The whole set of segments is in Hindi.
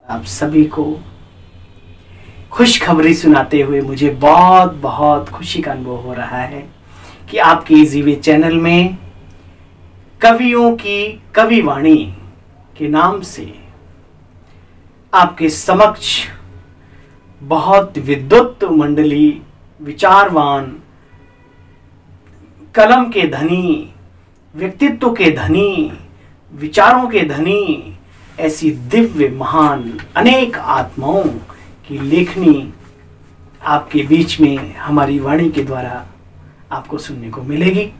आप सभी को खुशखबरी सुनाते हुए मुझे बहुत बहुत खुशी का अनुभव हो रहा है कि आपके इजीवे चैनल में कवियों की कविवाणी के नाम से आपके समक्ष बहुत विद्वत मंडली, विचारवान, कलम के धनी, व्यक्तित्व के धनी, विचारों के धनी, ऐसी दिव्य महान अनेक आत्माओं की लेखनी आपके बीच में हमारी वाणी के द्वारा आपको सुनने को मिलेगी।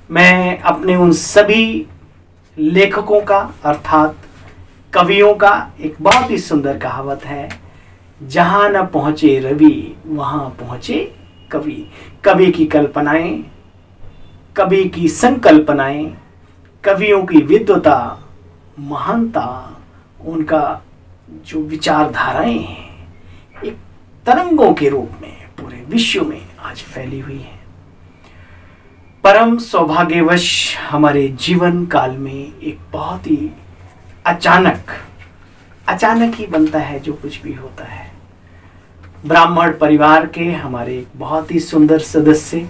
मैं अपने उन सभी लेखकों का अर्थात कवियों का, एक बहुत ही सुंदर कहावत है, जहां न पहुंचे रवि वहां पहुंचे कवि। कवि की कल्पनाएं, कवि की संकल्पनाएं, कवियों की विद्वता, महानता, उनका जो विचारधाराएं हैं, एक तरंगों के रूप में पूरे विश्व में आज फैली हुई है। परम सौभाग्यवश हमारे जीवन काल में एक बहुत ही अचानक ही बनता है जो कुछ भी होता है। ब्राह्मण परिवार के हमारे एक बहुत ही सुंदर सदस्य,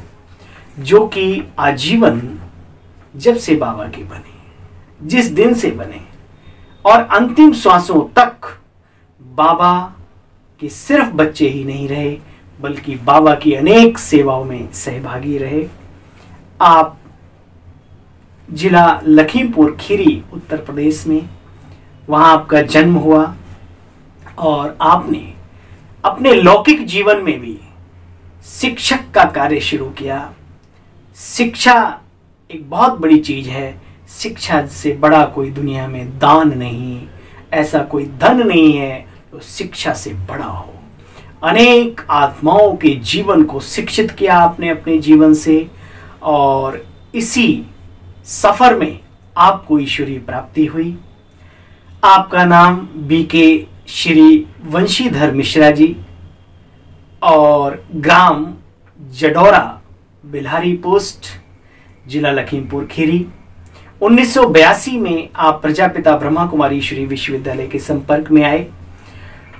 जो कि आजीवन जब से बाबा के बने, जिस दिन से बने और अंतिम श्वासों तक बाबा के सिर्फ बच्चे ही नहीं रहे, बल्कि बाबा की अनेक सेवाओं में सहभागी रहे। आप जिला लखीमपुर खीरी, उत्तर प्रदेश में, वहां आपका जन्म हुआ और आपने अपने लौकिक जीवन में भी शिक्षक का कार्य शुरू किया। शिक्षा एक बहुत बड़ी चीज है। शिक्षा से बड़ा कोई दुनिया में दान नहीं, ऐसा कोई धन नहीं है जो शिक्षा से बड़ा हो। अनेक आत्माओं के जीवन को शिक्षित किया आपने अपने जीवन से, और इसी सफर में आपको ईश्वरीय प्राप्ति हुई। आपका नाम बीके श्री वंशीधर मिश्रा जी और ग्राम जडौरा, बिल्हारी पोस्ट, जिला लखीमपुर खीरी। 1982 में आप प्रजापिता ब्रह्मा कुमारी ईश्वरीय विश्वविद्यालय के संपर्क में आए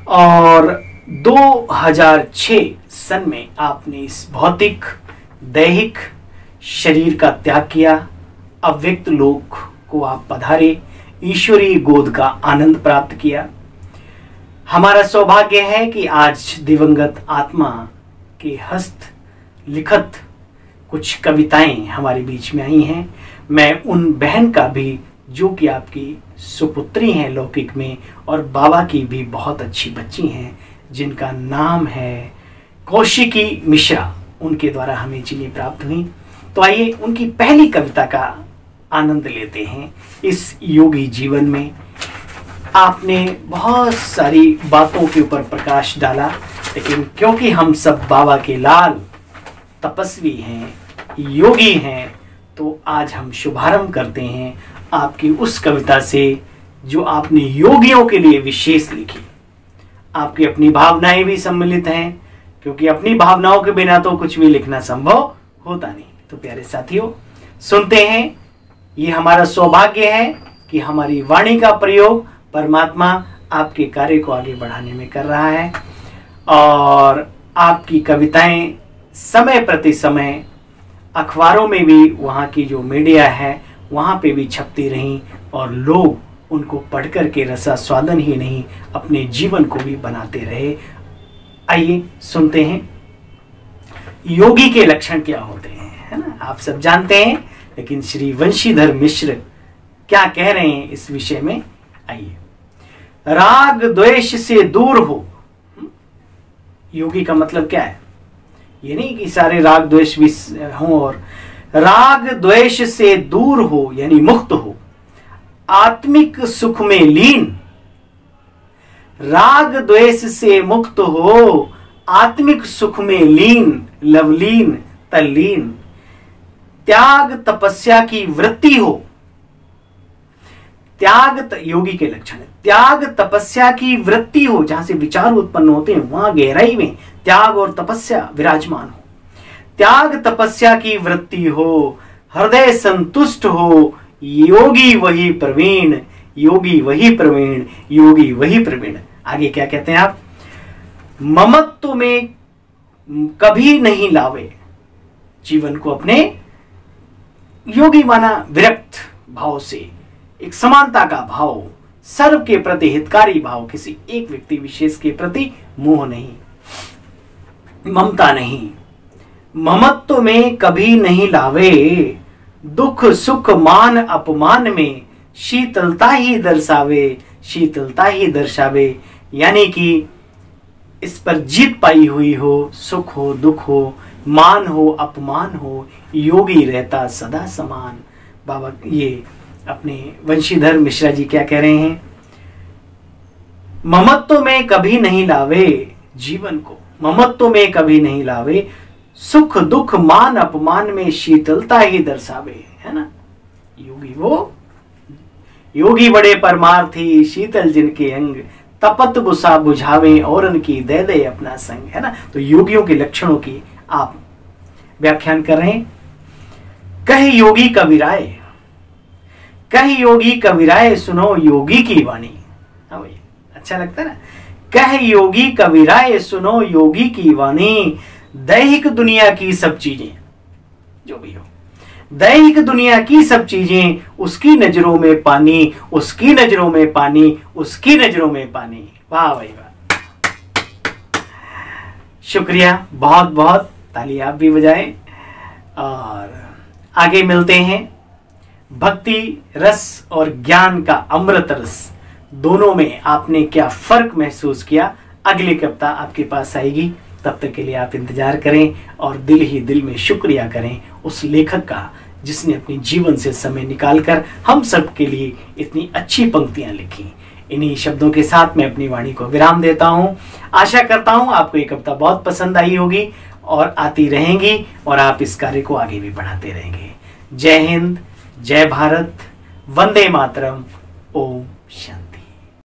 और 2006 सन में आपने इस भौतिक दैहिक शरीर का त्याग किया। अव्यक्त लोक को आप पधारे, ईश्वरीय गोद का आनंद प्राप्त किया। हमारा सौभाग्य है कि आज दिवंगत आत्मा के हस्त लिखित कुछ कविताएं हमारे बीच में आई हैं। मैं उन बहन का भी, जो कि आपकी सुपुत्री हैं लौकिक में और बाबा की भी बहुत अच्छी बच्ची हैं, जिनका नाम है कौशिकी मिश्रा, उनके द्वारा हमें चीजें प्राप्त हुई। तो आइए उनकी पहली कविता का आनंद लेते हैं। इस योगी जीवन में आपने बहुत सारी बातों के ऊपर प्रकाश डाला, लेकिन क्योंकि हम सब बाबा के लाल तपस्वी हैं, योगी हैं, तो आज हम शुभारंभ करते हैं आपकी उस कविता से जो आपने योगियों के लिए विशेष लिखी। आपकी अपनी भावनाएं भी सम्मिलित हैं, क्योंकि अपनी भावनाओं के बिना तो कुछ भी लिखना संभव होता नहीं। तो प्यारे साथियों, सुनते हैं। ये हमारा सौभाग्य है कि हमारी वाणी का प्रयोग परमात्मा आपके कार्य को आगे बढ़ाने में कर रहा है, और आपकी कविताएं समय प्रति समय अखबारों में भी, वहाँ की जो मीडिया है वहाँ पे भी छपती रहीं, और लोग उनको पढ़ कर के रसास्वादन ही नहीं, अपने जीवन को भी बनाते रहे। आइए सुनते हैं योगी के लक्षण क्या होते हैं, है ना, आप सब जानते हैं, लेकिन श्री वंशीधर मिश्र क्या कह रहे हैं इस विषय में। आइए। राग द्वेष से दूर हो। योगी का मतलब क्या है? ये नहीं कि सारे राग द्वेष भी हों, और राग द्वेष से दूर हो यानी मुक्त हो, आत्मिक सुख में लीन। राग द्वेष से मुक्त हो, आत्मिक सुख में लीन, लवलीन, तल्लीन। त्याग तपस्या की वृत्ति हो। योगी के लक्षण है, त्याग तपस्या की वृत्ति हो, जहां से विचार उत्पन्न होते हैं वहां गहराई में त्याग और तपस्या विराजमान हो। त्याग तपस्या की वृत्ति हो, हृदय संतुष्ट हो, योगी वही प्रवीण, योगी वही प्रवीण, योगी वही प्रवीण। आगे क्या कहते हैं आप? ममत्व में कभी नहीं लावे, जीवन को अपने योगी माना विरक्त भाव से, एक समानता का भाव, सर्व के प्रति हितकारी भाव, किसी एक व्यक्ति विशेष के प्रति मोह नहीं, ममता नहीं। ममत्व में कभी नहीं लावे, दुख सुख मान अपमान में शीतलता ही दर्शावे, शीतलता ही दर्शावे। यानी कि इस पर जीत पाई हुई हो, सुख हो दुख हो, मान हो अपमान हो, योगी रहता सदा समान। बाबा ये अपने वंशीधर मिश्रा जी क्या कह रहे हैं? ममत्व में कभी नहीं लावे जीवन को, ममत्व में कभी नहीं लावे, सुख दुख मान अपमान में शीतलता ही दर्शावे, है ना। योगी वो, योगी बड़े परमार्थी, शीतल जिनके अंग, तपत बुसा बुझावे और उनकी दे दे अपना संग, है ना। तो योगियों के लक्षणों की आप व्याख्यान कर रहे हैं। कह योगी कबीराय, कह योगी कबीराय, सुनो योगी की वाणी। हाँ भाई, अच्छा लगता है ना। कह योगी कबीराय, सुनो योगी की वाणी, दैहिक दुनिया की सब चीजें, जो भी हो, दैहिक दुनिया की सब चीजें उसकी नजरों में पानी, उसकी नजरों में पानी, उसकी नजरों में पानी। वाह भाई वाह, शुक्रिया, बहुत बहुत ताली आप भी बजाएं। और आगे मिलते हैं। भक्ति रस और ज्ञान का अमृत रस, दोनों में आपने क्या फर्क महसूस किया, अगली कविता आपके पास आएगी। तब तक के लिए आप इंतजार करें और दिल ही दिल में शुक्रिया करें उस लेखक का जिसने अपने जीवन से समय निकालकर हम सब के लिए इतनी अच्छी पंक्तियां लिखी। इन्हीं शब्दों के साथ मैं अपनी वाणी को विराम देता हूं। आशा करता हूं आपको ये कविता बहुत पसंद आई होगी और आती रहेंगी और आप इस कार्य को आगे भी बढ़ाते रहेंगे। जय हिंद, जय भारत, वंदे मातरम, ओम शांति।